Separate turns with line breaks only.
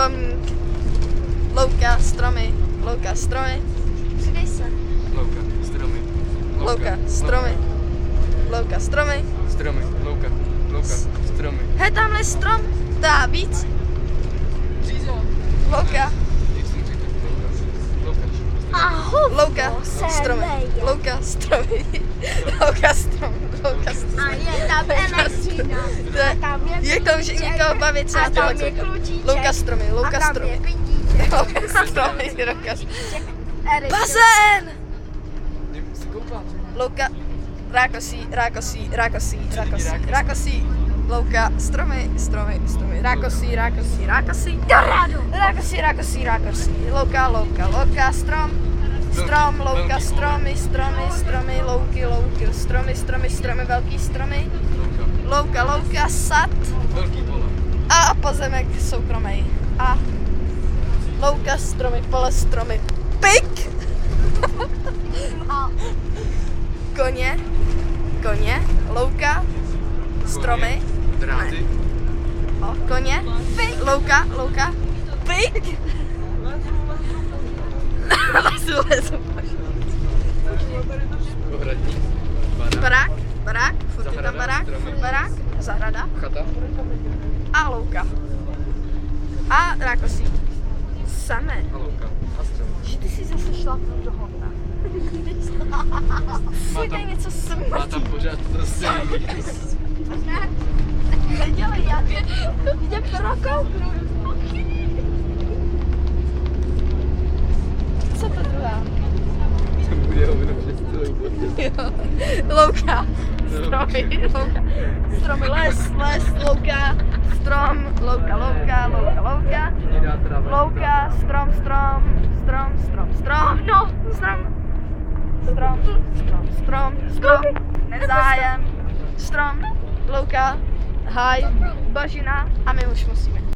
Pomník. Louka, stromy. Louka, stromy.
Přidej se.
Louka, stromy.
Louka, stromy. Louka, stromy.
Stromy, louka, stromy.
Hej, tamhle strom. Dá víc. Louka,
Jak jsem řekl, louka.
louka, stromy. Louka, stromy. Louka, stromy. Louka,
A
stromy.
je tam elektřina. A tam je
Je to už někoho bavit, co
A
na
tam
tohle
je
koukat.
klučíček.
Louka, stromy.
A
Louka,
tam je
stromy.
pindíček.
Louka, stromy. Louka, stromy.
Erik.
Bazén!
Jdem se koupat.
Louka, rákosí, louka, stromy, rákosí,
Dorado.
louka, strom, louka, stromy, louky, stromy, velký stromy, louka, sad
Velký pole.
a pozemek soukromý. A louka, stromy, pole, stromy, pik! Koně, louka, stromy,
Dráty.
koně, louka, pik! Lezu.
Ohradník.
Barák, furt je tam
Zahrada,
barák,
stromy.
barák, zahrada
Chata.
a louka. A rákosí. Samé.
A louka. A stromy.
Že ty si zase šla do hovna.
Má
Dej
tam,
něco
má tam
smrtí.
pořád prostě.
Nedělej, já tě prokouknu. Co to druhá?
To bude hovno přes celou podle.
Louka, stromy, les, louka, strom, louka,
Jiná tráva.
louka, strom, nezájem, strom, louka, haj, bažina a my už musíme.